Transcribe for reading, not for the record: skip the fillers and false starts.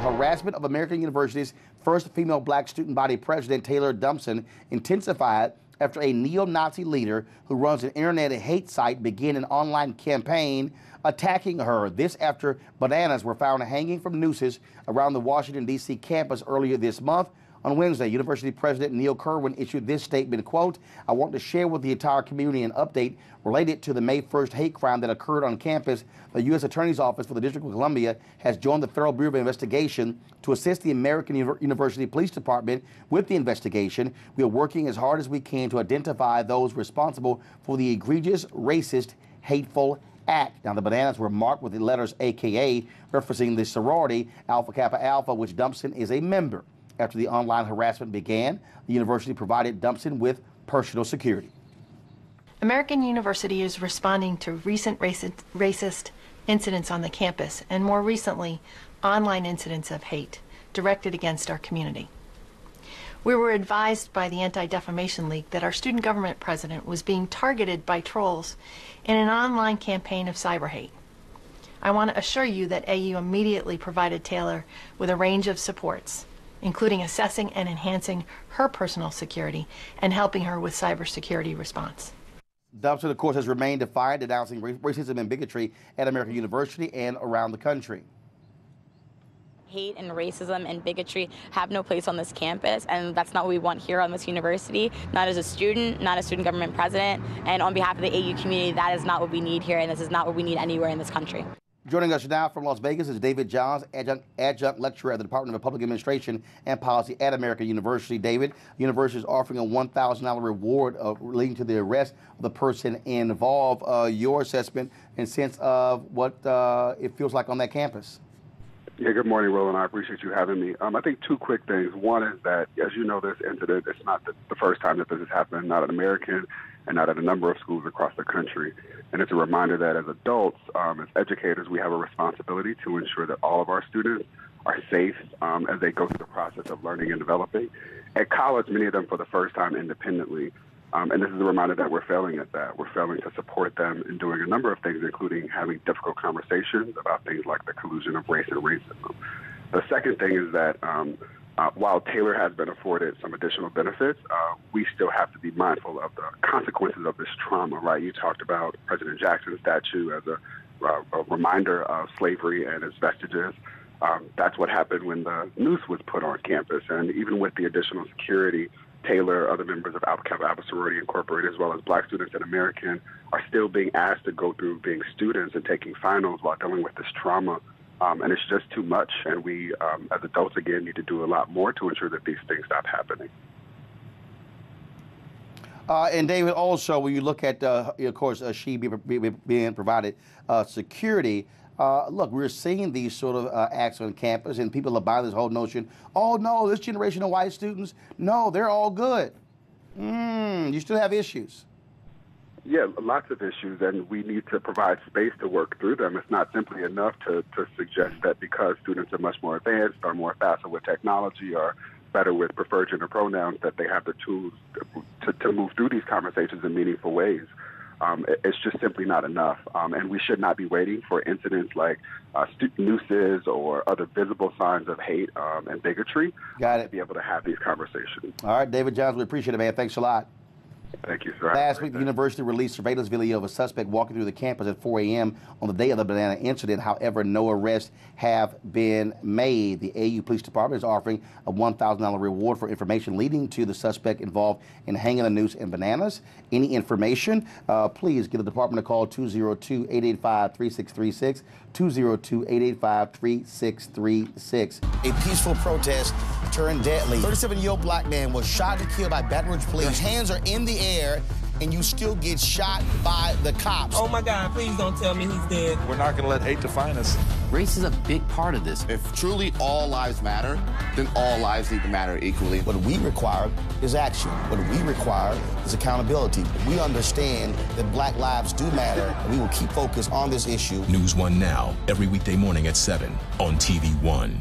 harassment of American University's first female black student body president, Taylor Dumpson, intensified after a neo-Nazi leader who runs an internet hate site began an online campaign attacking her. This after bananas were found hanging from nooses around the Washington, D.C. campus earlier this month. On Wednesday, University President Neil Kerwin issued this statement, quote, "I want to share with the entire community an update related to the May 1st hate crime that occurred on campus. The U.S. Attorney's Office for the District of Columbia has joined the Federal Bureau of Investigation to assist the American University Police Department with the investigation. We are working as hard as we can to identify those responsible for the egregious, racist, hateful act." Now, the bananas were marked with the letters AKA, referencing the sorority Alpha Kappa Alpha, which Dumpson is a member. After the online harassment began, the university provided Dumpson with personal security. American University is responding to recent racist incidents on the campus, and more recently, online incidents of hate directed against our community. We were advised by the Anti-Defamation League that our student government president was being targeted by trolls in an online campaign of cyber hate. I want to assure you that AU immediately provided Taylor with a range of supports, including assessing and enhancing her personal security and helping her with cybersecurity response. Dumpson, of course, has remained defiant, denouncing racism and bigotry at American University and around the country. Hate and racism and bigotry have no place on this campus, and that's not what we want here on this university, not as a student, not as student government president, and on behalf of the AU community, that is not what we need here, and this is not what we need anywhere in this country. Joining us now from Las Vegas is David Johns, adjunct lecturer at the Department of Public Administration and Policy at American University. David, the university is offering a $1,000 reward leading to the arrest of the person involved. Your assessment and sense of what it feels like on that campus? Yeah, good morning, Roland. I appreciate you having me. I think two quick things. One is that, as you know, this incident, it's not the first time that this has happened, not at American and not at a number of schools across the country. And it's a reminder that as adults, as educators, we have a responsibility to ensure that all of our students are safe as they go through the process of learning and developing. At college, many of them for the first time independently. And this is a reminder that we're failing at that. We're failing to support them in doing a number of things, including having difficult conversations about things like the collusion of race and racism. The second thing is that while Taylor has been afforded some additional benefits, we still have to be mindful of the consequences of this trauma, right? You talked about President Jackson's statue as a reminder of slavery and its vestiges. That's what happened when the noose was put on campus. And even with the additional security, Taylor, other members of Alpha Kappa Alpha Sorority Incorporated, as well as black students at American, are still being asked to go through being students and taking finals while dealing with this trauma. And it's just too much. And we, as adults, again, need to do a lot more to ensure that these things stop happening. And David, also, when you look at, of course, she being provided security, look, we're seeing these sort of acts on campus, and people are buying this whole notion, oh, no, this generation of white students, no, they're all good. You still have issues. Yeah, lots of issues, and we need to provide space to work through them. It's not simply enough to suggest that because students are much more advanced, are more facile with technology, or better with preferred gender pronouns, that they have the tools to move through these conversations in meaningful ways. It's just simply not enough, and we should not be waiting for incidents like nooses or other visible signs of hate and bigotry to be able to have these conversations. All right, David Johns, we appreciate it, man. Thanks a lot. Thank you, sir. Last week, the university released surveillance video of a suspect walking through the campus at 4 a.m. on the day of the banana incident. However, no arrests have been made. The AU Police Department is offering a $1,000 reward for information leading to the suspect involved in hanging the noose and bananas. Any information, please give the department a call, 202-885-3636, 202-885-3636. A peaceful protest turned deadly. 37-year-old black man was shot and killed by Baton Rouge police. His hands are in the air, and you still get shot by the cops. Oh my God, please don't tell me he's dead. We're not gonna let hate define us. Race is a big part of this. If truly all lives matter, then all lives need to matter equally. What we require is action. What we require is accountability. We understand that black lives do matter, and we will keep focused on this issue. NewsOne Now, every weekday morning at 7 on TV1.